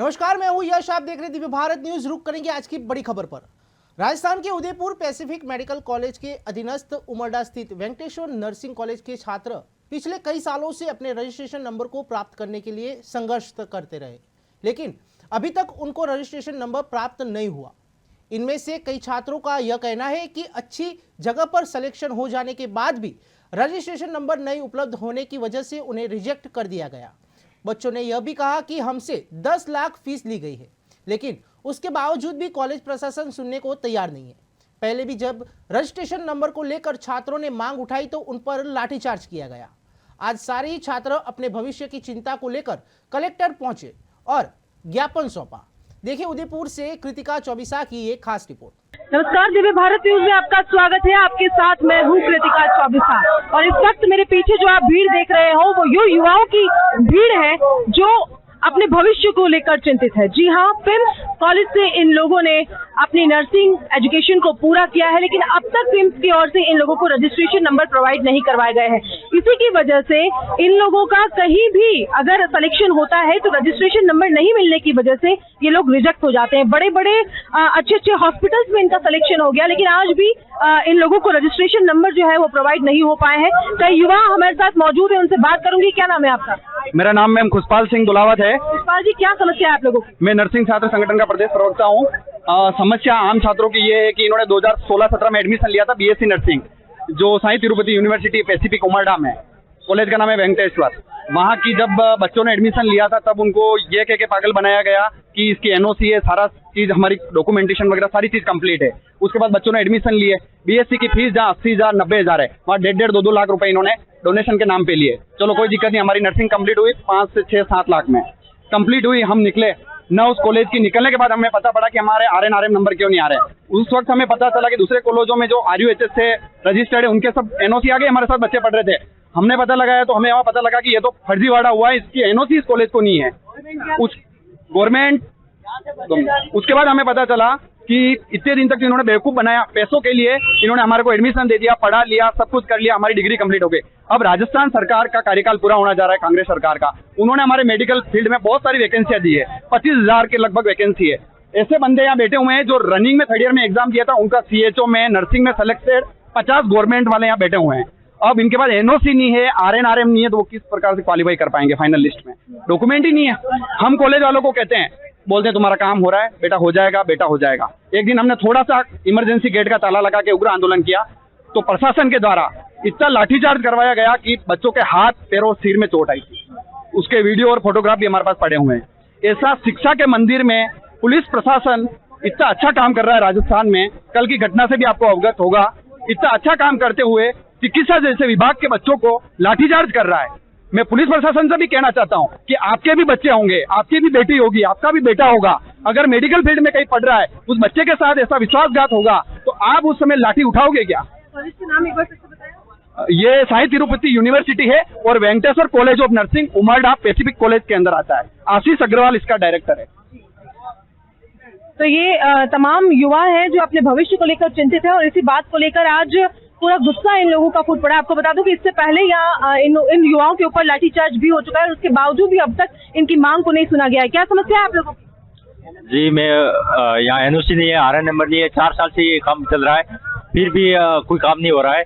नमस्कार, मैं हूं यश। आप देख रहे दिव्य भारत न्यूज। रुक करेंगे आज की बड़ी खबर पर। राजस्थान के उदयपुर पैसिफिक मेडिकल कॉलेज के अधीनस्थ उमरडा स्थित वेंकटेश्वर नर्सिंग कॉलेज के छात्र पिछले कई सालों से अपने रजिस्ट्रेशन नंबर को प्राप्त करने के लिए संघर्ष करते रहे, लेकिन अभी तक उनको रजिस्ट्रेशन नंबर प्राप्त नहीं हुआ। इनमें से कई छात्रों का यह कहना है कि अच्छी जगह पर सिलेक्शन हो जाने के बाद भी रजिस्ट्रेशन नंबर नहीं उपलब्ध होने की वजह से उन्हें रिजेक्ट कर दिया गया। बच्चों ने यह भी कहा कि हमसे 10 लाख फीस ली गई है, लेकिन उसके बावजूद भी कॉलेज प्रशासन सुनने को तैयार नहीं है। पहले भी जब रजिस्ट्रेशन नंबर को लेकर छात्रों ने मांग उठाई तो उन पर लाठीचार्ज किया गया। आज सारे ही छात्र अपने भविष्य की चिंता को लेकर कलेक्टर पहुंचे और ज्ञापन सौंपा। देखिए उदयपुर से कृतिका चौबीसा की एक खास रिपोर्ट। नमस्कार, दिव्य भारत न्यूज में आपका स्वागत है। आपके साथ मैं हूँ कृतिका चौबीसा और इस वक्त मेरे पीछे जो आप भीड़ देख रहे हो वो युवाओं की भीड़ है जो अपने भविष्य को लेकर चिंतित है। जी हाँ, पिम्स कॉलेज से इन लोगों ने अपनी नर्सिंग एजुकेशन को पूरा किया है, लेकिन अब तक पिम्स की ओर से इन लोगों को रजिस्ट्रेशन नंबर प्रोवाइड नहीं करवाए गए हैं। इसी की वजह से इन लोगों का कहीं भी अगर सिलेक्शन होता है तो रजिस्ट्रेशन नंबर नहीं मिलने की वजह से ये लोग रिजेक्ट हो जाते हैं। बड़े बड़े अच्छे हॉस्पिटल्स में इनका सिलेक्शन हो गया, लेकिन आज भी इन लोगों को रजिस्ट्रेशन नंबर जो है वो प्रोवाइड नहीं हो पाए हैं। कई युवा हमारे साथ मौजूद है, उनसे बात करूंगी। क्या नाम है आपका? मेरा नाम मैम खुशपाल सिंह दुलावत है। खुशपाल जी, क्या समस्या है आप लोगों की? मैं नर्सिंग छात्र संगठन का प्रदेश प्रवक्ता हूँ। समस्या आम छात्रों की ये है कि इन्होंने 2016-17 में एडमिशन लिया था बीएससी नर्सिंग, जो साई तिरुपति यूनिवर्सिटी पैसिफिक उमरडा में। कॉलेज का नाम है वेंकटेश्वर। वहाँ की जब बच्चों ने एडमिशन लिया था तब उनको ये कह के पागल बनाया गया कि इसकी एनओसी है, सारा चीज हमारी डॉक्यूमेंटेशन वगैरह सारी चीज कंप्लीट है। उसके बाद बच्चों ने एडमिशन लिए। बीएससी की फीस जहाँ 80,000 90,000 है, वहाँ 1.5-2 लाख रुपए इन्होंने डोनेशन के नाम पे लिए। चलो कोई दिक्कत नहीं, हमारी नर्सिंग कंप्लीट हुई 5 से 6-7 लाख में कंप्लीट हुई। हम निकले न, उस कॉलेज की निकलने के बाद हमें पता पड़ा कि हमारे RN-RM नंबर क्यों नहीं आ रहे। उस वक्त हमें पता चला कि दूसरे कॉलेजों में जो RUHS से रजिस्टर्ड है उनके सब एनओसी आ गए, हमारे साथ बच्चे पढ़ रहे थे। हमने पता लगाया तो हमें वहाँ पता लगा कि ये तो फर्जीवाड़ा हुआ है, इसकी एनओसी इस कॉलेज को नहीं है। गवर्नमेंट उसके बाद हमें पता चला कि इतने दिन तक इन्होंने बेवकूफ बनाया, पैसों के लिए इन्होंने हमारे को एडमिशन दे दिया, पढ़ा लिया, सब कुछ कर लिया, हमारी डिग्री कंप्लीट हो गई। अब राजस्थान सरकार का कार्यकाल पूरा होना जा रहा है, कांग्रेस सरकार का। उन्होंने हमारे मेडिकल फील्ड में बहुत सारी वैकेंसियां दी है, 25,000 के लगभग वैकेंसी है। ऐसे बंदे यहाँ बैठे हुए हैं जो रनिंग में 3rd ईयर में एग्जाम दिया था, उनका CHO में नर्सिंग में सेलेक्टेड 50 गवर्नमेंट वाले यहाँ बैठे हुए हैं। अब इनके पास एनओसी नहीं है, RN-RM नहीं है, तो वो किस प्रकार से क्वालिफाई कर पाएंगे फाइनल लिस्ट में? डॉक्यूमेंट ही नहीं है। हम कॉलेज वालों को कहते हैं, बोलते हैं तुम्हारा काम हो रहा है बेटा, हो जाएगा बेटा, हो जाएगा। एक दिन हमने थोड़ा सा इमरजेंसी गेट का ताला लगा के उग्र आंदोलन किया तो प्रशासन के द्वारा इतना लाठीचार्ज करवाया गया कि बच्चों के हाथ पैरों सिर में चोट आई थी। उसके वीडियो और फोटोग्राफ भी हमारे पास पड़े हुए हैं। ऐसा शिक्षा के मंदिर में पुलिस प्रशासन इतना अच्छा काम कर रहा है राजस्थान में। कल की घटना से भी आपको अवगत होगा। इतना अच्छा काम करते हुए चिकित्सा जैसे विभाग के बच्चों को लाठीचार्ज कर रहा है। मैं पुलिस प्रशासन से भी कहना चाहता हूं कि आपके भी बच्चे होंगे, आपकी भी बेटी होगी, आपका भी बेटा होगा। अगर मेडिकल फील्ड में कहीं पढ़ रहा है, उस बच्चे के साथ ऐसा विश्वासघात होगा तो आप उस समय लाठी उठाओगे क्या? कॉलेज का नाम एक बार फिर से बताएं। ये साई तिरुपति यूनिवर्सिटी है और Venkateshwar college of nursing Umarda Pacific college के अंदर आता है। आशीष अग्रवाल इसका डायरेक्टर है। तो ये तमाम युवा हैं जो अपने भविष्य को लेकर चिंतित है और इसी बात को लेकर आज पूरा गुस्सा इन लोगों का फूट पड़ा। आपको बता दूं कि इससे पहले यहाँ इन युवाओं के ऊपर लाठीचार्ज भी हो चुका है, उसके बावजूद भी अब तक इनकी मांग को नहीं सुना गया है। क्या समस्या है आप लोगों की? जी, मैं यहाँ एनओसी नहीं है, RN नंबर नहीं है, 4 साल से ये काम चल रहा है, फिर भी कोई काम नहीं हो रहा है।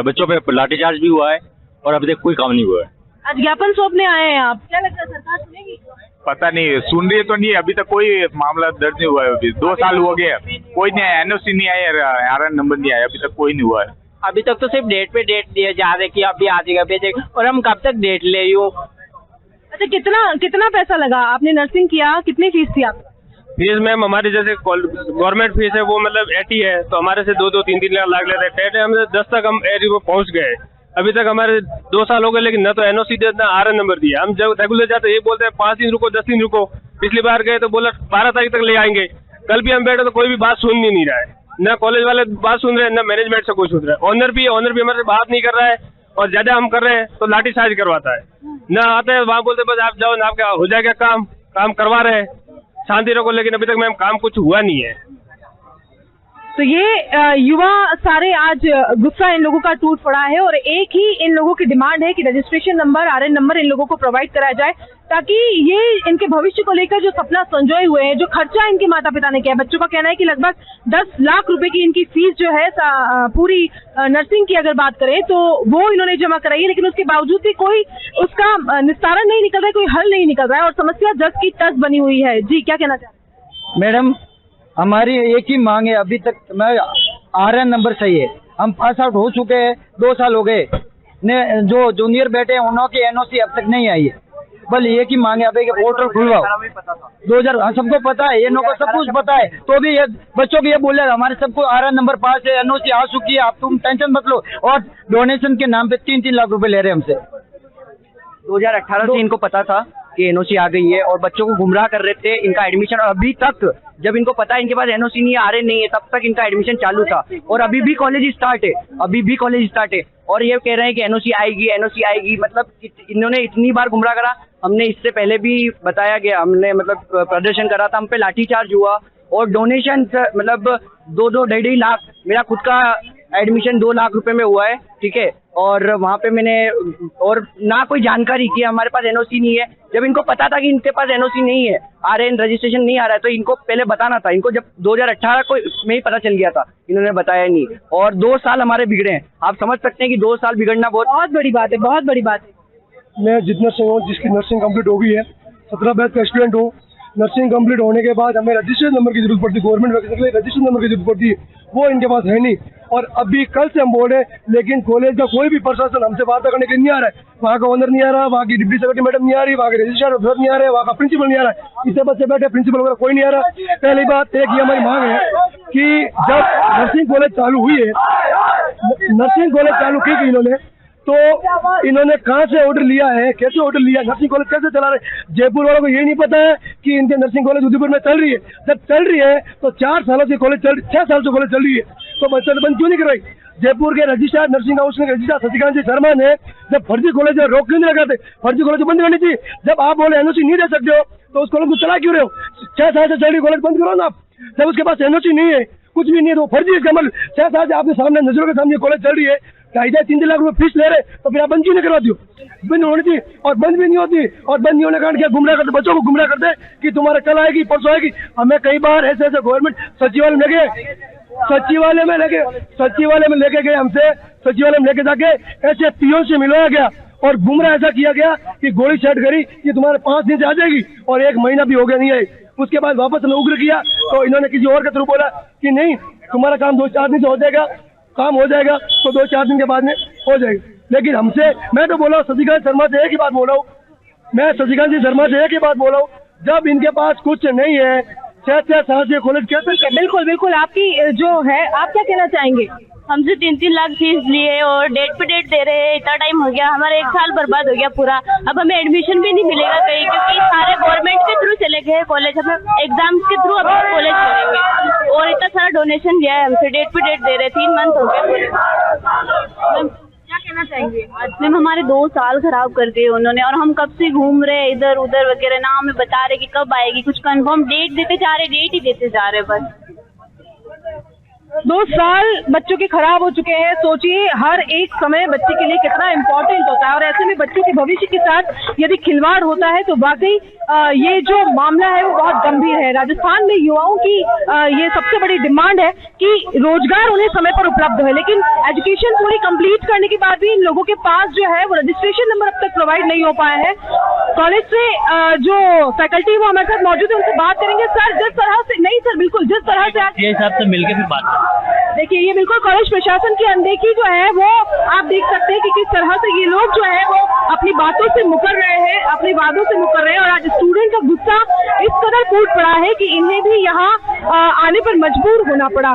बच्चों पे लाठीचार्ज भी हुआ है और अभी तक कोई काम नहीं हुआ है। आज ज्ञापन सौंपने आए हैं आप, क्या लगता है सरकार सुनेगी? पता नहीं, सुन रही है तो नहीं, अभी तक कोई मामला दर्ज नहीं हुआ है। अभी 2 साल हो गए, कोई नहीं आया, एनओसी नहीं आया, RN नंबर नहीं आया, अभी तक कोई नहीं हुआ है। अभी तक तो सिर्फ डेट पे डेट दिए जा रहे कि अभी आ जाएगा भेजेगा, और हम कब तक डेट ले यूं। अच्छा, कितना पैसा लगा? आपने नर्सिंग किया, कितनी फीस थी आप? फीस मैम हमारी जैसे गवर्नमेंट फीस है वो मतलब 80 है, तो हमारे से 2-3 लाख लेते हैं। टेट हम 10 तक हम एरी को पहुँच गए। अभी तक हमारे 2 साल हो गए, लेकिन न तो एनओसी दिया ना RN नंबर दिया। हम जब रेगुलर जाते ये बोलते हैं 5 दिन रुको, 10 दिन रुको। पिछली बार गए तो बोला 12 तारीख तक ले आएंगे। कल भी हम बैठे तो कोई भी बात सुन नहीं रहा है, न कॉलेज वाले बात सुन रहे हैं, न मैनेजमेंट से कुछ सुन रहा है। ऑनर भी हमारे से बात नहीं कर रहा है और ज्यादा हम कर रहे हैं तो लाठीचार्ज करवाता है। न आते हैं वहाँ बोलते बस आप जाओ ना, आपका हो जाएगा काम करवा रहे हैं, शांति रखो, लेकिन अभी तक मैम काम कुछ हुआ नहीं है। तो ये युवा सारे आज गुस्सा इन लोगों का टूट पड़ा है और एक ही इन लोगों की डिमांड है कि रजिस्ट्रेशन नंबर, आरएन नंबर इन लोगों को प्रोवाइड कराया जाए, ताकि ये इनके भविष्य को लेकर जो सपना संजोए हुए हैं, जो खर्चा इनके माता पिता ने किया है, बच्चों का कहना है कि लगभग 10 लाख रुपए की इनकी फीस जो है पूरी नर्सिंग की अगर बात करें तो वो इन्होंने जमा कराई है, लेकिन उसके बावजूद भी कोई उसका निस्तारण नहीं निकल रहा है, कोई हल नहीं निकल रहा है और समस्या जस की तस बनी हुई है। जी, क्या कहना चाहते हैं? मैडम, हमारी एक ही मांग है, अभी तक मैं आरएन नंबर चाहिए। हम पास आउट हो चुके हैं, 2 साल हो गए ने, जो जूनियर बैठे हैं उनकी एनओसी अब तक नहीं आई है। बल एक ही मांगे अभी पोर्टल खुलवाओ। 2000 सबको पता है, एनओ को सब कुछ पता है, तो भी ये बच्चों को ये बोले हमारे सबको आरएन नंबर पास है, एनओसी आ चुकी है, आप तुम टेंशन मत लो। और डोनेशन के नाम पे 3-3 लाख रुपए ले रहे हैं हमसे। 2018 से इनको पता था कि एनओसी आ गई है और बच्चों को गुमराह कर रहे थे इनका एडमिशन, और अभी तक जब इनको पता है इनके पास एनओसी नहीं है, आरएन नहीं है, तब तक इनका एडमिशन चालू था और अभी भी कॉलेज स्टार्ट है और ये कह रहे हैं कि एनओसी आएगी। मतलब इन्होंने इतनी बार गुमराह करा। हमने इससे पहले भी बताया गया, हमने मतलब प्रदर्शन करा था, हम पे लाठीचार्ज हुआ और डोनेशन मतलब 2-2.5 लाख, मेरा खुद का एडमिशन 2 लाख रुपए में हुआ है, ठीक है। और वहाँ पे मैंने और ना कोई जानकारी की, हमारे पास एनओसी नहीं है। जब इनको पता था कि इनके पास एनओसी नहीं है, आरएन रजिस्ट्रेशन नहीं आ रहा है, तो इनको पहले बताना था। इनको जब 2018 को में ही पता चल गया था, इन्होंने बताया नहीं और 2 साल हमारे बिगड़े हैं। आप समझ सकते हैं कि 2 साल बिगड़ना बहुत बड़ी बात है, बहुत बड़ी बात है। मैं जितना सिंह हूँ, जिसकी नर्सिंग कंप्लीट हो गई है, 17 बैच का स्टूडेंट हूँ। नर्सिंग कंप्लीट होने के बाद हमें रजिस्ट्रेशन नंबर की जरूरत पड़ती है, गवर्नमेंट वैकेंसी के लिए रजिस्ट्रेशन नंबर की जरूरत पड़ती है, वो इनके पास है नहीं। और अभी कल से हम बोल रहे हैं, लेकिन कॉलेज का कोई भी प्रशासन हमसे वार्ता करने के लिए नहीं आ रहा है। वहाँ का ओनर नहीं आ रहा, वहाँ की डिप्टी सेक्रेटरी मैडम नहीं आ रही, वहाँ के रजिस्ट्रार ऑफिसर नहीं आ रहे, वहाँ का प्रिंसिपल नहीं आ रहा है। इतने बच्चे बैठे, प्रिंसिपल वगैरह कोई नहीं आ रहा। पहली बात एक ये हमारी मांग है कि जब नर्सिंग कॉलेज चालू हुई है, नर्सिंग कॉलेज चालू की थी इन्होंने, तो इन्होंने कहाँ से ऑर्डर लिया है, कैसे ऑर्डर लिया, नर्सिंग कॉलेज कैसे चला रहे। जयपुर वालों को ये नहीं पता है कि इनके नर्सिंग कॉलेज उदयपुर में चल रही है। जब चल रही है तो 4 सालों से कॉलेज 6 साल से कॉलेज चल रही है, तो बच्चे बंद क्यों नहीं करवाई। जयपुर के रजिस्ट्रार नर्सिंग हाउस के रजिस्ट्रार शशिकांत जी शर्मा ने जब फर्जी कॉलेज रोक क्यों नहीं लगाते, फर्जी कॉलेज बंद करनी चाहिए। जब आप बोले एनओसी नहीं दे सकते हो तो उस कॉलेज को चला क्यों रहे हो। 6 साल से चल रही कॉलेज बंद करो ना आप। जब उसके पास एनओसी नहीं है, कुछ भी नहीं है, तो फर्जी है इसका मतलब। 6 साल से आपके सामने नजरों के सामने कॉलेज चल रही है, 2.5-3 लाख रुपए फीस ले रहे, तो फिर आप बंद क्यों नहीं करवाती हो। बंद होनी चाहिए और बंद भी नहीं होती, और बंद नहीं होने के कारण क्या गुमराह करते, बच्चों को गुमराह करते कि तुम्हारा कल आएगी परसों आएगी। हमें कई बार ऐसे गवर्नमेंट सचिवालय में लगे, सचिवालय में लेके गए, हमसे सचिवालय में लेके जाके ऐसे पीओ से मिलवाया गया और गुमराह ऐसा किया गया कि गोली सेट करी कि तुम्हारे 5 दिन से आ जाएगी, और 1 महीना भी हो गया नहीं आई। उसके बाद वापस हमें उग्र किया, तो इन्होंने किसी और के थ्रू बोला कि नहीं तुम्हारा काम 2-4 दिन से हो जाएगा, काम हो जाएगा, तो 2-4 दिन के बाद में हो जाएगा। लेकिन हमसे, मैं तो बोला शशिकांत शर्मा से एक ही बात बोल रहा हूँ, मैं शशिकांत जी शर्मा से एक ही बात बोल रहा हूँ, जब इनके पास कुछ नहीं है, 6 साल से कॉलेज कैसे। बिल्कुल आपकी जो है, आप क्या कहना चाहेंगे। हमसे 3-3 लाख फीस लिए और डेट पे डेट दे रहे हैं, इतना टाइम हो गया, हमारा 1 साल बर्बाद हो गया पूरा। अब हमें एडमिशन भी नहीं मिलेगा कहीं, क्योंकि सारे गवर्नमेंट के थ्रू चले गए कॉलेज, हमें एग्जाम्स के थ्रू अब कॉलेज करेंगे और इतना सारा डोनेशन दिया है हमसे, डेट पे डेट दे रहे, 3 मंथ हो गए। क्या कहना चाहेंगे। मैम हमारे 2 साल खराब कर दिए उन्होंने, और हम कब से घूम रहे इधर उधर वगैरह, ना हमें बता रहे कि कब आएगी, कुछ कंफर्म डेट देते जा रहे, डेट ही देते जा रहे बस। 2 साल बच्चों के खराब हो चुके हैं। सोचिए हर एक समय बच्चे के लिए कितना इम्पोर्टेंट होता है, और ऐसे में बच्चों के भविष्य के साथ यदि खिलवाड़ होता है तो वाकई ये जो मामला है वो बहुत गंभीर है। राजस्थान में युवाओं की ये सबसे बड़ी डिमांड है कि रोजगार उन्हें समय पर उपलब्ध है, लेकिन एजुकेशन पूरी कंप्लीट करने के बाद भी इन लोगों के पास जो है वो रजिस्ट्रेशन नंबर अब तक प्रोवाइड नहीं हो पाया है। कॉलेज से जो फैकल्टी वो हमारे साथ मौजूद है, उनसे बात करेंगे। सर जिस तरह से, नहीं सर बिल्कुल जिस तरह से ये हिसाब से मिलकर भी बात देखिए, ये बिल्कुल कॉलेज प्रशासन की अनदेखी जो है वो आप देख सकते हैं कि किस तरह से ये लोग जो है वो अपनी बातों से मुकर रहे हैं, अपने वादों से मुकर रहे हैं, और आज स्टूडेंट का गुस्सा इस कदर फूट पड़ा है कि इन्हें भी यहाँ आने पर मजबूर होना पड़ा।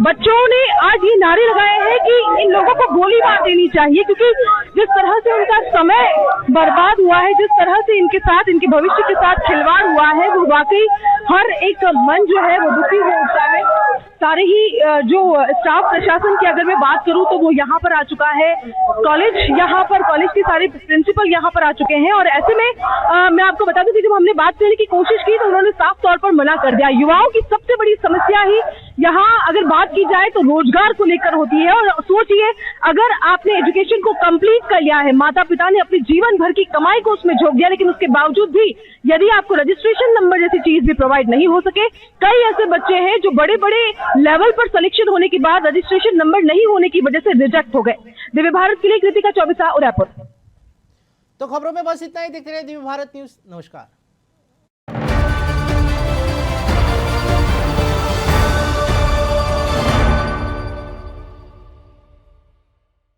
बच्चों ने आज ये नारे लगाए हैं कि इन लोगों को गोली मार देनी चाहिए, क्योंकि जिस तरह से उनका समय बर्बाद हुआ है, जिस तरह से इनके साथ, इनके भविष्य के साथ खिलवाड़ हुआ है, वो वाकई हर एक मन जो है वो दुखी हो उठता है। सारे ही जो स्टाफ प्रशासन की अगर मैं बात करूं तो वो यहाँ पर आ चुका है। कॉलेज के सारे प्रिंसिपल यहाँ पर आ चुके हैं और ऐसे में मैं आपको बता दूं कि जब हमने बात करने की कोशिश की तो उन्होंने साफ तौर पर मना कर दिया। युवाओं की सबसे बड़ी समस्या ही यहाँ अगर बात की जाए तो रोजगार को लेकर होती है। और सोचिए, अगर आपने एजुकेशन को कंप्लीट कर लिया है, माता पिता ने अपने जीवन भर की कमाई को उसमें झोंक दिया, लेकिन उसके बावजूद भी यदि आपको रजिस्ट्रेशन नंबर जैसी चीज भी प्रोवाइड नहीं हो सके, कई ऐसे बच्चे हैं जो बड़े बड़े लेवल पर सिलेक्शन होने के बाद रजिस्ट्रेशन नंबर नहीं होने की वजह से रिजेक्ट हो गए। दिव्य भारत के लिए कृतिका चौबिसा, उदयपुर। तो खबरों में बस इतना ही। देखते रहिए दिव्य भारत न्यूज। नमस्कार।